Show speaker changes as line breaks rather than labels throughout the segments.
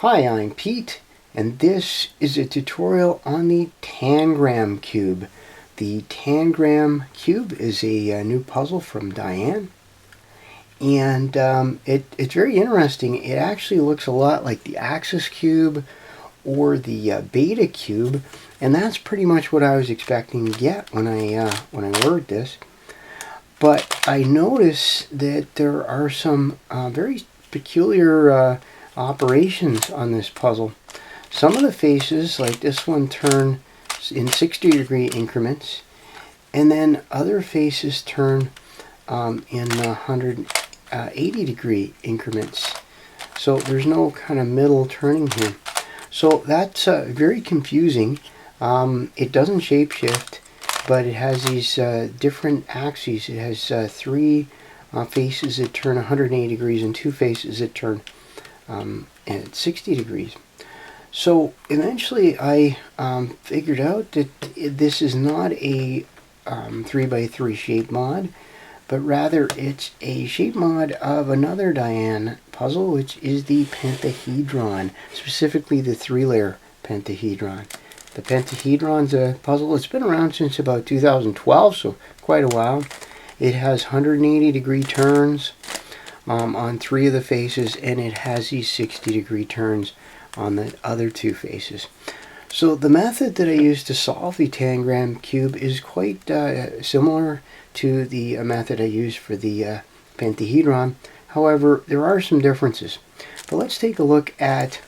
Hi, I'm Pete, and this is a tutorial on the Tangram cube. The Tangram cube is a new puzzle from Diane, and it's very interesting. It actually looks a lot like the Axis cube or the Beta cube, and that's pretty much what I was expecting to get when I ordered this. But I noticed that there are some very peculiar operations on this puzzle. Some of the faces, like this one, turn in 60-degree increments, and then other faces turn in 180-degree increments. So there's no kind of middle turning here. So that's very confusing. It doesn't shapeshift, but it has these different axes. It has three faces that turn 180 degrees and two faces that turn at 60 degrees. So eventually I figured out that this is not a 3x3 shape mod, but rather it's a shape mod of another Diane puzzle, which is the Pentahedron, specifically the 3-layer Pentahedron. The Pentahedron's a puzzle that's been around since about 2012, so quite a while. It has 180-degree turns on three of the faces, and it has these 60-degree turns on the other two faces. So the method that I use to solve the Tangram cube is quite similar to the method I use for the Pentahedron. However, there are some differences. But let's take a look at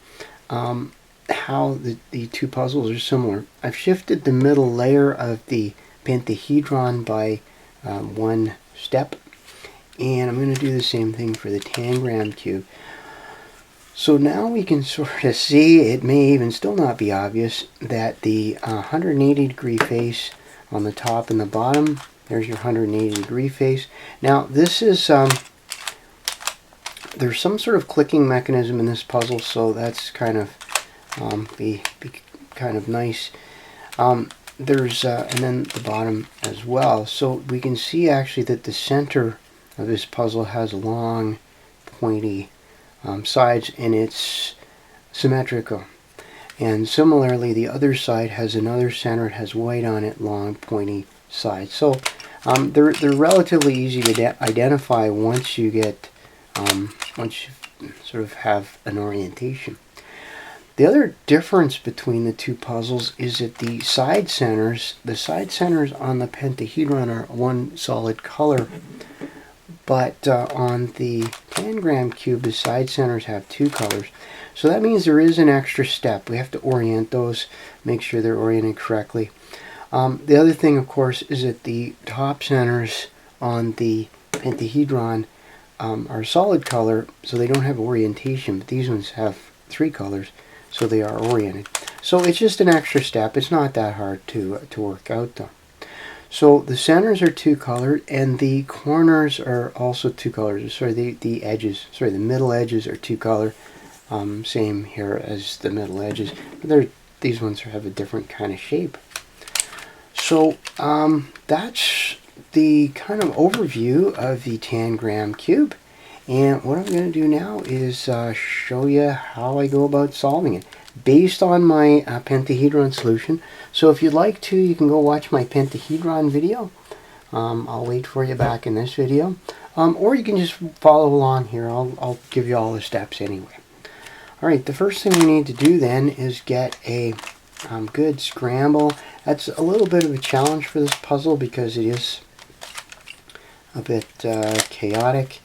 how the two puzzles are similar. I've shifted the middle layer of the Pentahedron by one step, and I'm going to do the same thing for the Tangram cube. So now we can sort of see, it may even still not be obvious, that the 180-degree face on the top and the bottom, there's your 180-degree face. Now this is, there's some sort of clicking mechanism in this puzzle, so that's kind of be kind of nice. There's and then the bottom as well. So we can see actually that the center of this puzzle has long, pointy sides, and it's symmetrical. And similarly, the other side has another center. It has white on it, long, pointy sides. So they're relatively easy to identify once you get once you sort of have an orientation. The other difference between the two puzzles is that the side centers on the Pentahedron are one solid color, but on the Tangram cube, the side centers have two colors. So that means there is an extra step. We have to orient those, make sure they're oriented correctly. The other thing, of course, is that the top centers on the Pentahedron are solid color, so they don't have orientation, but these ones have three colors, so they are oriented. So it's just an extra step. It's not that hard to work out, though. So the centers are two colored, and the corners are also two colors. Sorry, the edges. Sorry, the middle edges are two color. Same here as the middle edges. These ones have a different kind of shape. So that's the kind of overview of the Tangram cube. And what I'm going to do now is show you how I go about solving it based on my Pentahedron solution. So if you'd like to, you can go watch my Pentahedron video. I'll wait for you back in this video. Or you can just follow along here. I'll give you all the steps anyway. Alright, the first thing we need to do then is get a good scramble. That's a little bit of a challenge for this puzzle because it is a bit chaotic.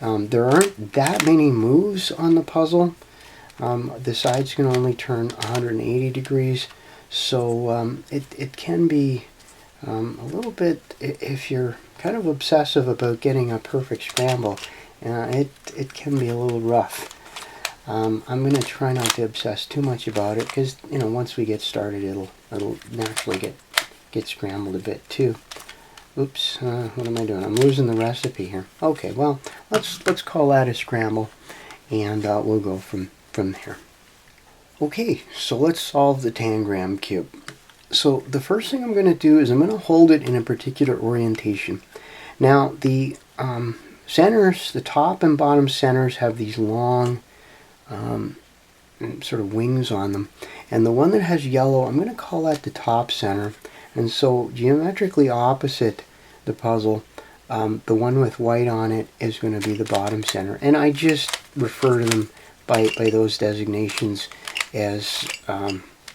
There aren't that many moves on the puzzle. The sides can only turn 180 degrees, so it can be a little bit, if you're kind of obsessive about getting a perfect scramble, it can be a little rough. I'm going to try not to obsess too much about it, because once we get started, it'll naturally get scrambled a bit too. Oops, what am I doing? I'm losing the recipe here. Okay, well, let's call that a scramble, and we'll go from there. Okay, so let's solve the Tangram cube. So the first thing I'm going to do is I'm going to hold it in a particular orientation. Now the centers, the top and bottom centers, have these long sort of wings on them. And the one that has yellow, I'm going to call that the top center. And so geometrically opposite the puzzle, the one with white on it is going to be the bottom center. And I just refer to them by those designations as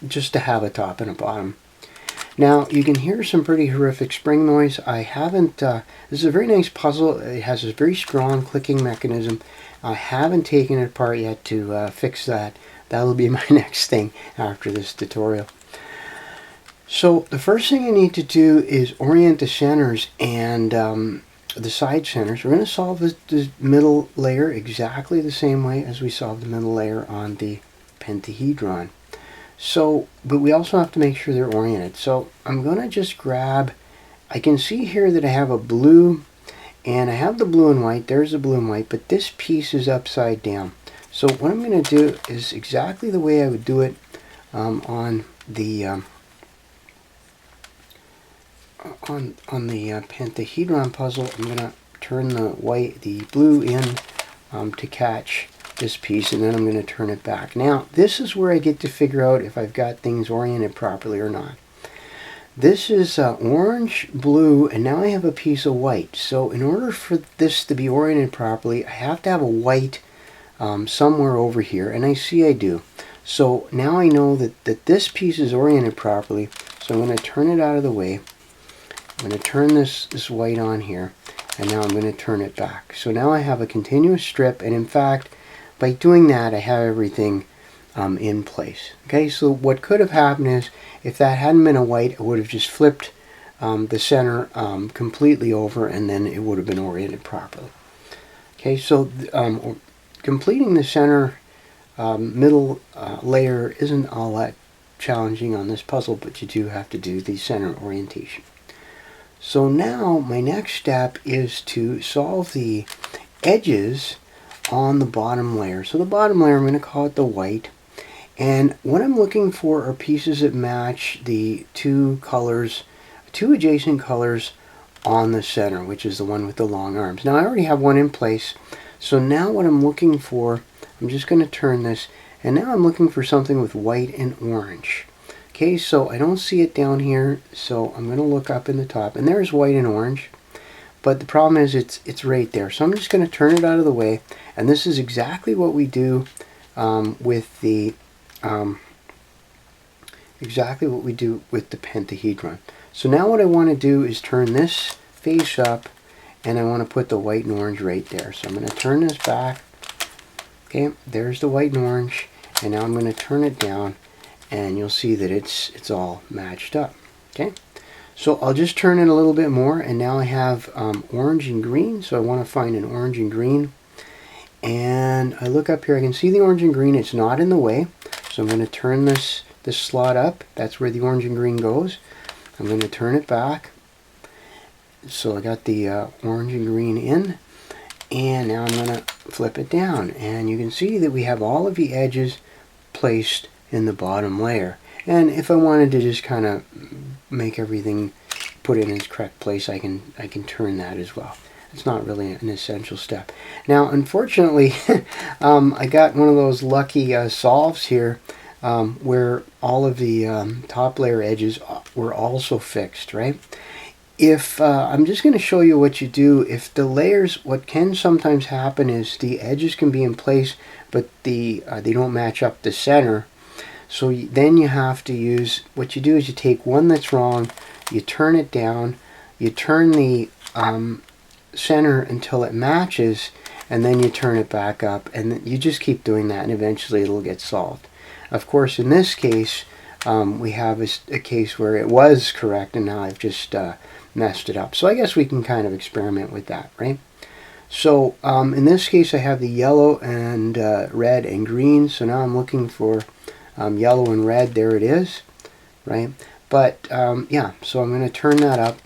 just to have a top and a bottom. Now you can hear some pretty horrific spring noise. I haven't, this is a very nice puzzle. It has a very strong clicking mechanism. I haven't taken it apart yet to fix that. That'll be my next thing after this tutorial. So the first thing I need to do is orient the centers and the side centers. We're going to solve the middle layer exactly the same way as we solved the middle layer on the Pentahedron. So, but we also have to make sure they're oriented. So I'm going to just grab, I can see here that I have a blue, and I have the blue and white. There's the blue and white, but this piece is upside down. So what I'm going to do is exactly the way I would do it on the Pentahedron puzzle. I'm going to turn the blue in to catch this piece, and then I'm going to turn it back. Now this is where I get to figure out if I've got things oriented properly or not. This is orange, blue, and now I have a piece of white. So in order for this to be oriented properly, I have to have a white somewhere over here, and I see I do. So now I know that this piece is oriented properly, so I'm going to turn it out of the way. I'm going to turn this white on here, and now I'm going to turn it back. So now I have a continuous strip, and in fact, by doing that, I have everything in place. Okay, so what could have happened is, if that hadn't been a white, I would have just flipped the center completely over, and then it would have been oriented properly. Okay, so completing the center middle layer isn't all that challenging on this puzzle, but you do have to do the center orientation. So now my next step is to solve the edges on the bottom layer. So the bottom layer, I'm going to call it the white. And what I'm looking for are pieces that match the two adjacent colors on the center, which is the one with the long arms. Now I already have one in place. So now what I'm looking for, I'm just going to turn this, and now I'm looking for something with white and orange. Okay, so I don't see it down here, so I'm going to look up in the top, and there's white and orange. But the problem is it's right there. So I'm just going to turn it out of the way, and this is exactly what we do with the Pentahedron. So now what I want to do is turn this face up, and I want to put the white and orange right there. So I'm going to turn this back. Okay, there's the white and orange, and now I'm going to turn it down, and you'll see that it's all matched up. Okay, so I'll just turn it a little bit more, and now I have orange and green. So I want to find an orange and green, and I look up here, I can see the orange and green. It's not in the way, so I'm going to turn this slot up. That's where the orange and green goes. I'm going to turn it back. So I got the orange and green in, and now I'm going to flip it down, and you can see that we have all of the edges placed in the bottom layer. And if I wanted to just kind of make everything put it in its correct place, I can turn that as well. It's not really an essential step. Now unfortunately I got one of those lucky solves here where all of the top layer edges were also fixed, right? If I'm just going to show you what you do if the layers, what can sometimes happen is the edges can be in place, but they don't match up the center. So then you have to use, what you do is you take one that's wrong, you turn it down, you turn the center until it matches, and then you turn it back up, and you just keep doing that, and eventually it'll get solved. Of course, in this case, we have a case where it was correct, and now I've just messed it up. So I guess we can kind of experiment with that, right? So in this case, I have the yellow and red and green. So now I'm looking for yellow and red. There it is, right? But yeah, so I'm going to turn that up,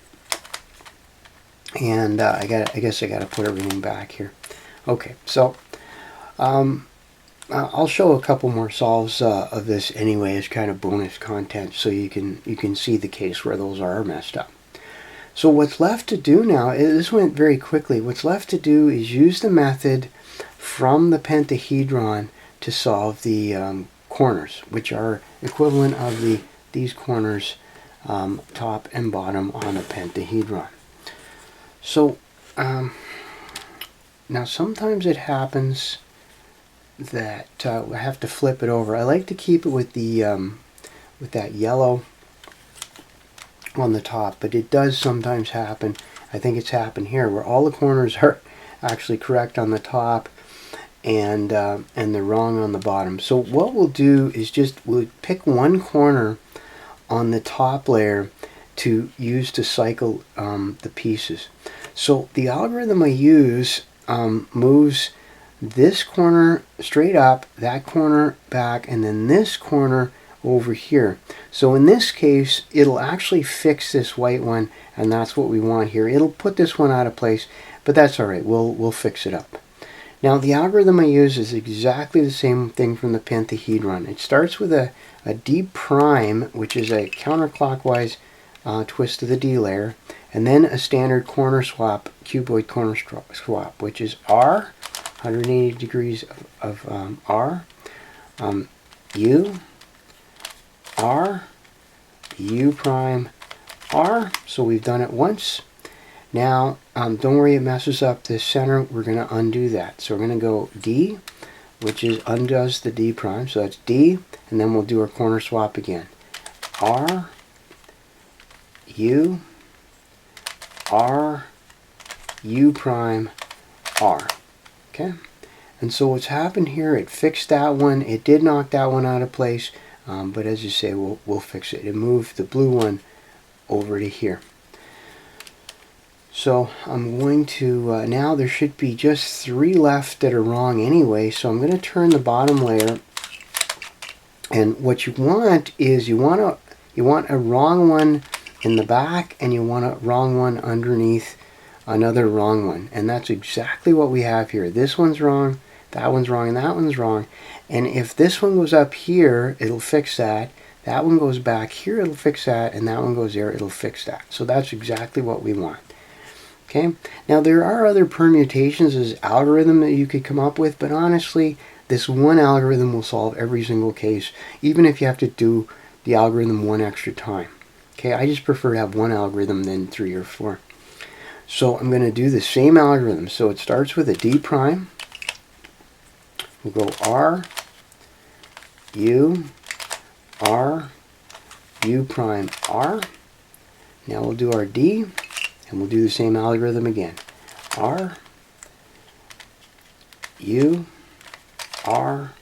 and I guess I got to put everything back here. Okay, so I'll show a couple more solves of this anyway as kind of bonus content, so you can see the case where those are messed up. So what's left to do now, this went very quickly, what's left to do is use the method from the Pentahedron to solve the corners, which are equivalent of these corners, top and bottom on a pentahedron. So now sometimes it happens that I have to flip it over. I like to keep it with with that yellow on the top, but it does sometimes happen. I think it's happened here where all the corners are actually correct on the top and they're wrong on the bottom. So what we'll do is we'll pick one corner on the top layer to use to cycle the pieces. So the algorithm I use moves this corner straight up, that corner back, and then this corner over here. So in this case, it'll actually fix this white one, and that's what we want here. It'll put this one out of place, but that's all right. We'll fix it up. Now the algorithm I use is exactly the same thing from the pentahedron. It starts with a D prime, which is a counterclockwise twist of the D layer, and then a standard corner swap, cuboid corner swap, which is R, 180 degrees of R, U, R, U prime, R. So we've done it once. Now, don't worry, it messes up the center. We're going to undo that. So we're going to go D, which undoes the D prime. So that's D, and then we'll do our corner swap again. R, U, R, U prime, R. Okay? And so what's happened here, it fixed that one. It did knock that one out of place, but as you say, we'll fix it. It moved the blue one over to here. So I'm going to, now there should be just 3 left that are wrong anyway, so I'm going to turn the bottom layer, and what you want is you want a wrong one in the back, and you want a wrong one underneath another wrong one, and that's exactly what we have here. This one's wrong, that one's wrong, and that one's wrong, and if this one goes up here, it'll fix that. That one goes back here, it'll fix that, and that one goes there, it'll fix that. So that's exactly what we want. Okay, now there are other permutations as algorithm that you could come up with, but honestly, this one algorithm will solve every single case, even if you have to do the algorithm one extra time. Okay, I just prefer to have one algorithm than 3 or 4. So I'm going to do the same algorithm. So it starts with a D prime. We'll go R, U, R, U prime, R. Now we'll do our D, and we'll do the same algorithm again. R, U, R,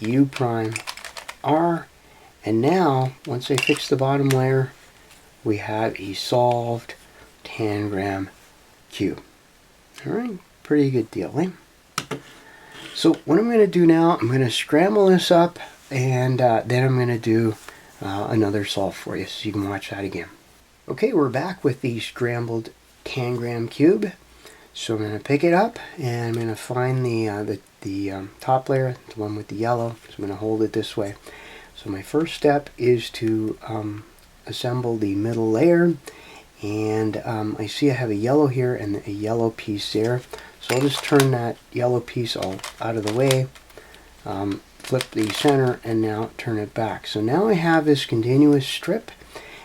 U prime, R. And now, once I fix the bottom layer, we have a solved Tangram cube. Alright, pretty good deal, eh? So what I'm going to do now, I'm going to scramble this up, and then I'm going to do another solve for you, so you can watch that again. Okay, we're back with the scrambled Tangram cube. So I'm going to pick it up, and I'm going to find the top layer, the one with the yellow. So I'm going to hold it this way. So my first step is to assemble the middle layer, and I see I have a yellow here and a yellow piece there. So I'll just turn that yellow piece all out of the way, flip the center, and now turn it back. So now I have this continuous strip,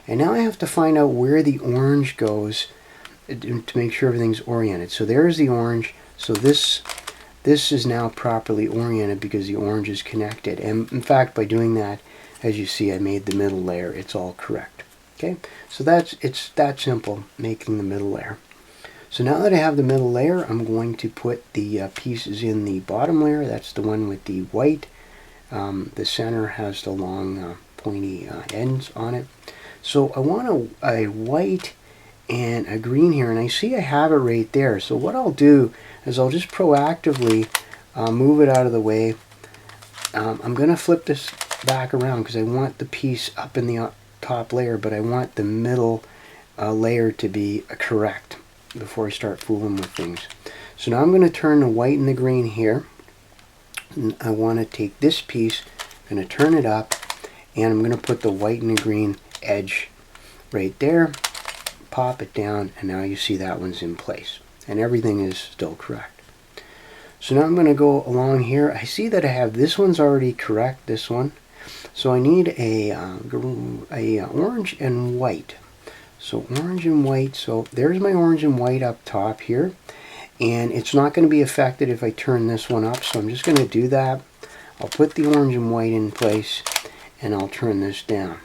and now I have to find out where the orange goes to make sure everything's oriented. So there's the orange. So this is now properly oriented because the orange is connected. And in fact, by doing that, as you see, I made the middle layer. It's all correct. Okay, so it's that simple, making the middle layer. So now that I have the middle layer, I'm going to put the pieces in the bottom layer. That's the one with the white. The center has the long pointy ends on it. So I want a white and a green here, and I see I have it right there. So what I'll do is I'll just proactively move it out of the way. I'm going to flip this back around because I want the piece up in the top layer, but I want the middle layer to be correct before I start fooling with things. So now I'm going to turn the white and the green here. And I want to take this piece, I'm going to turn it up, and I'm going to put the white and the green edge right there, pop it down, and now you see that one's in place, and everything is still correct. So now I'm going to go along here. I see that I have this one's already correct, this one. So I need a orange and white. So orange and white. So there's my orange and white up top here. And it's not going to be affected if I turn this one up. So I'm just going to do that. I'll put the orange and white in place and I'll turn this down.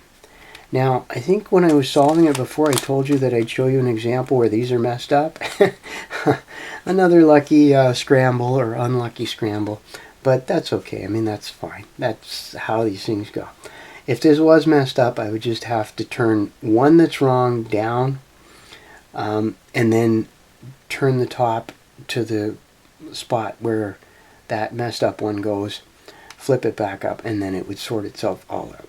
Now, I think when I was solving it before, I told you that I'd show you an example where these are messed up. Another lucky scramble or unlucky scramble. But that's okay. I mean, that's fine. That's how these things go. If this was messed up, I would just have to turn one that's wrong down and then turn the top to the spot where that messed up one goes, flip it back up, and then it would sort itself all out.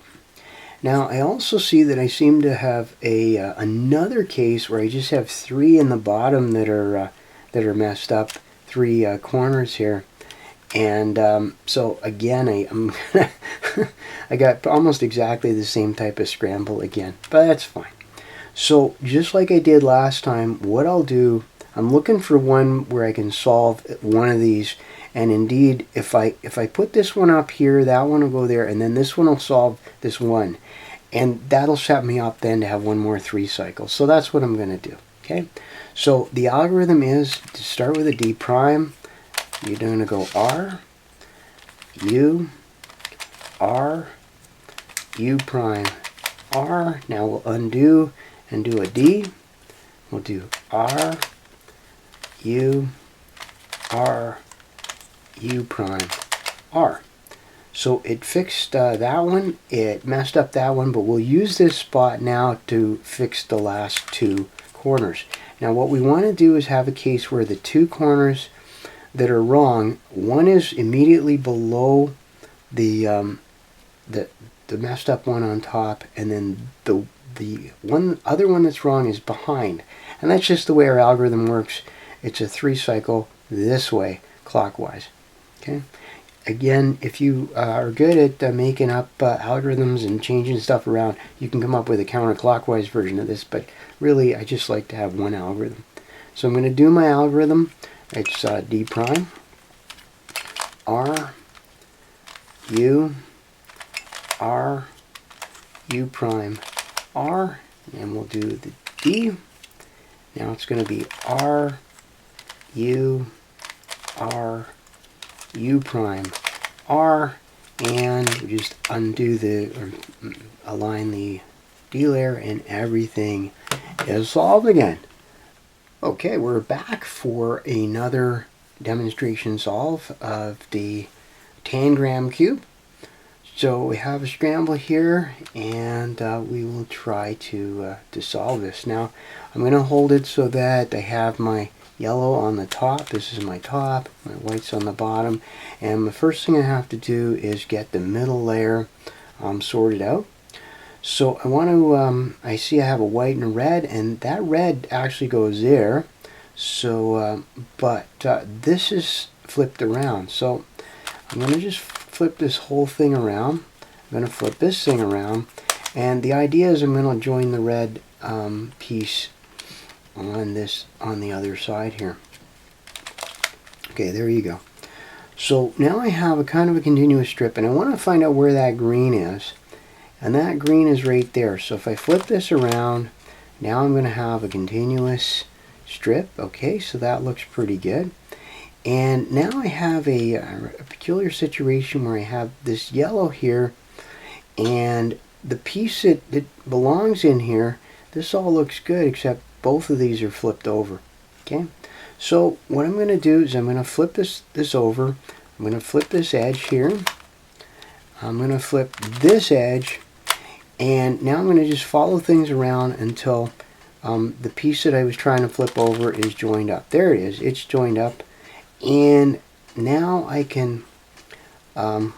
Now, I also see that I seem to have another case where I just have 3 in the bottom that are messed up, 3 corners here. And so again, I got almost exactly the same type of scramble again, but that's fine. So just like I did last time, what I'll do, I'm looking for one where I can solve one of these. And indeed, if I put this one up here, that one will go there, and then this one will solve this one. And that'll set me up then to have one more 3 cycles. So that's what I'm going to do. Okay. So the algorithm is to start with a D prime. You're going to go R, U, R, U prime, R. Now we'll undo and do a D. We'll do R, U, R, U prime, R. So it fixed that one, it messed up that one, but we'll use this spot now to fix the last 2 corners. Now what we want to do is have a case where the 2 corners that are wrong, one is immediately below the messed up one on top, and then the other one that's wrong is behind. And that's just the way our algorithm works. It's a 3 cycle this way, clockwise. Okay. Again, if you are good at making up algorithms and changing stuff around, you can come up with a counterclockwise version of this, but really I just like to have one algorithm. So I'm going to do my algorithm. It's D prime, R, U, R, U prime, R, and we'll do the D. Now it's going to be R, U, R, U prime, R, and we just undo or align the D layer, and everything is solved again. Okay, we're back for another demonstration solve of the Tangram cube. So we have a scramble here, and we will try to solve this. Now, I'm going to hold it so that I have my yellow on the top. This is my top, my white's on the bottom, and the first thing I have to do is get the middle layer sorted out. So I want to, I see I have a white and a red, and that red actually goes there. So, but this is flipped around. So I'm going to just flip this whole thing around. I'm going to flip this thing around, and the idea is I'm going to join the red piece on the other side here. Okay, there you go. So now I have a kind of a continuous strip, and I want to find out where that green is, and that green is right there. So if I flip this around, now I'm going to have a continuous strip. Okay, so that looks pretty good. And now I have a peculiar situation where I have this yellow here, and the piece that belongs in here, this all looks good except both of these are flipped over. Okay, so what I'm going to do is I'm going to flip this over. I'm going to flip this edge here. I'm going to flip this edge, and now I'm going to just follow things around until the piece that I was trying to flip over is joined up. There it is. It's joined up, and now I can what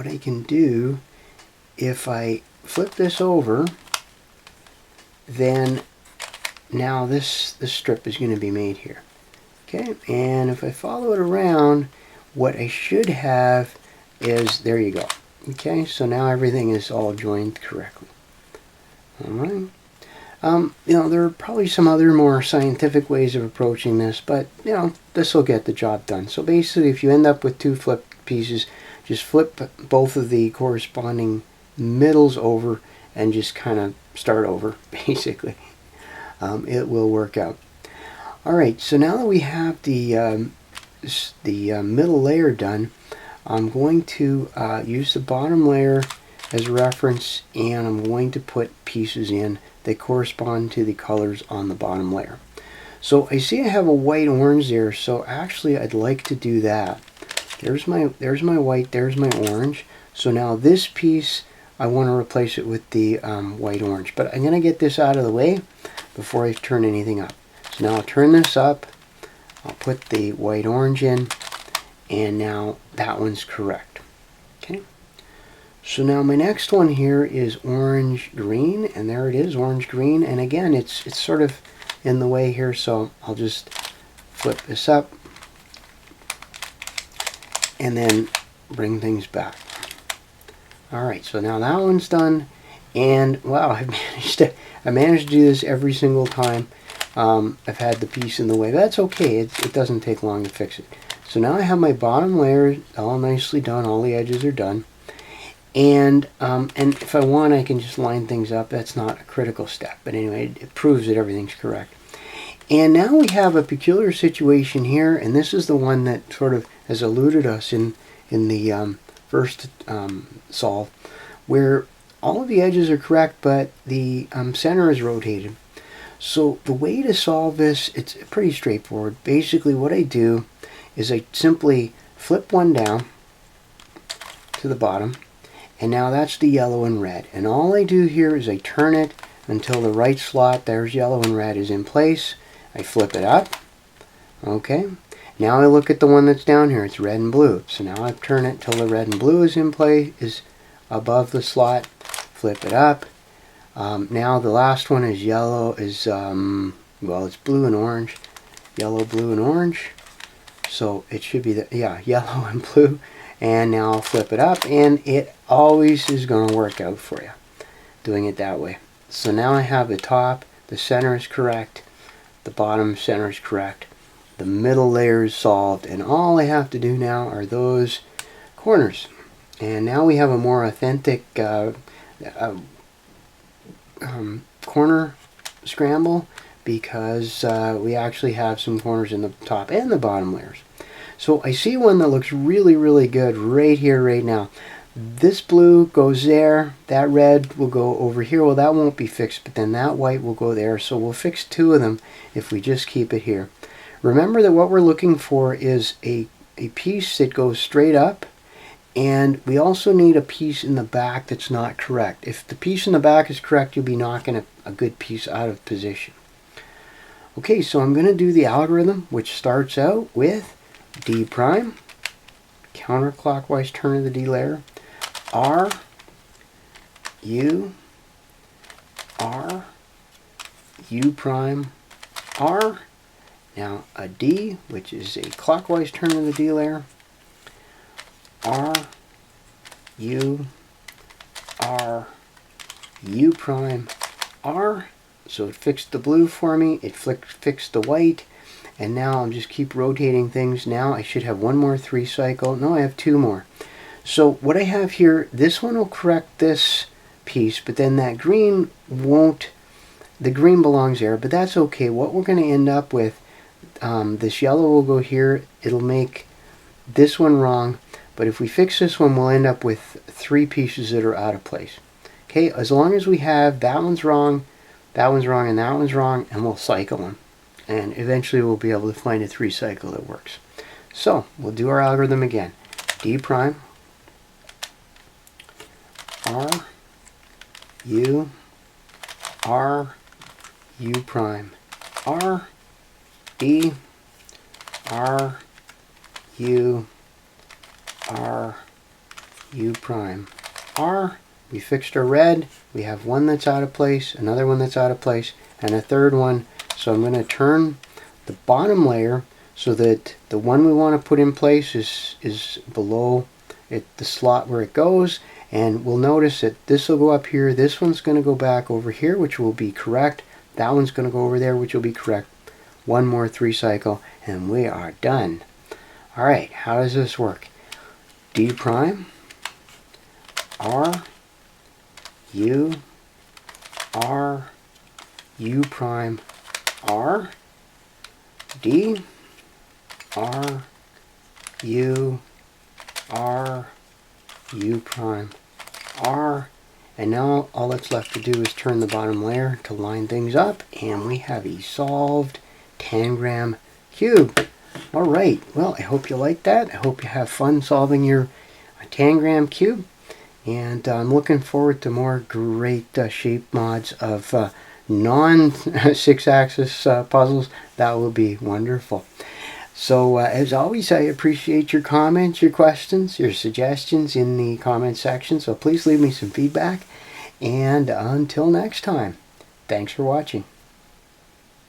I can do, if I flip this over, then now this strip is going to be made here. Okay, and if I follow it around, what I should have is, there you go. Okay, so now everything is all joined correctly. Alright. there are probably some other more scientific ways of approaching this, but, this will get the job done. So basically, if you end up with two flipped pieces, just flip both of the corresponding middles over and just kind of start over, basically. It will work out. Alright, so now that we have the middle layer done, I'm going to use the bottom layer as a reference, and I'm going to put pieces in that correspond to the colors on the bottom layer. So I see I have a white orange there, so actually I'd like to do that. There's my white, there's my orange. So now this piece, I want to replace it with the white orange. But I'm going to get this out of the way before I turn anything up. So now I'll turn this up, I'll put the white orange in, and now that one's correct. Okay. So now my next one here is orange green, and there it is, orange green, and again it's sort of in the way here, so I'll just flip this up and then bring things back. Alright, so now that one's done, and wow, I managed to do this every single time I've had the piece in the way. That's okay, it doesn't take long to fix it. So now I have my bottom layer all nicely done, all the edges are done. And if I want, I can just line things up. That's not a critical step, but anyway, it proves that everything's correct. And now we have a peculiar situation here, and this is the one that sort of has eluded us in the first solve, where all of the edges are correct, but the center is rotated. So the way to solve this, it's pretty straightforward. Basically, what I do is I simply flip one down to the bottom, and now that's the yellow and red. And all I do here is I turn it until the right slot, there's yellow and red, is in place. I flip it up. Okay. Now I look at the one that's down here. It's red and blue. So now I turn it till the red and blue is in place, is above the slot. Flip it up. Now the last one is yellow, well, it's blue and orange. Yellow, blue, and orange. So it should be yellow and blue. And now I'll flip it up, and it always is going to work out for you, doing it that way. So now I have the top, the center is correct, the bottom center is correct, the middle layer is solved, and all I have to do now are those corners. And now we have a more authentic corner scramble, because we actually have some corners in the top and the bottom layers. So I see one that looks really, really good right here, right now. This blue goes there, that red will go over here. Well, that won't be fixed, but then that white will go there. So we'll fix two of them if we just keep it here. Remember that what we're looking for is a piece that goes straight up, and we also need a piece in the back that's not correct. If the piece in the back is correct, you'll be knocking a good piece out of position. Okay, so I'm going to do the algorithm, which starts out with D prime, counterclockwise turn of the D layer, R, U, R, U prime, R, now a D, which is a clockwise turn of the D layer, R, U, R, U prime, R. So it fixed the blue for me, it fixed the white, and now I'll just keep rotating things. Now I should have one more 3 cycle. No, I have 2 more. So what I have here, this one will correct this piece, but then that green won't. The green belongs there, but that's okay. What we're going to end up with, this yellow will go here. It'll make this one wrong, but if we fix this one, we'll end up with 3 pieces that are out of place. Okay, as long as we have that one's wrong, and that one's wrong, and we'll cycle them. And eventually we'll be able to find a 3 cycle that works. So we'll do our algorithm again. D prime, R, U, R, U prime, R, D, R, U, R, U prime, R. We fixed our red. We have one that's out of place, another one that's out of place, and a third one. So I'm going to turn the bottom layer so that the one we want to put in place is below it, the slot where it goes, and we'll notice that this will go up here, this one's going to go back over here, which will be correct. That one's going to go over there, which will be correct. One more 3 cycle, and we are done. All right, how does this work? D prime, R, U, R, U prime, R, D, R, U, R, U prime, R, and now all that's left to do is turn the bottom layer to line things up, and we have a solved Tangram cube. All right, well, I hope you like that. I hope you have fun solving your Tangram cube, and I'm looking forward to more great shape mods of non-6-axis puzzles. That will be wonderful. So as always, I appreciate your comments, your questions, your suggestions in the comment section. So please leave me some feedback. And until next time, thanks for watching.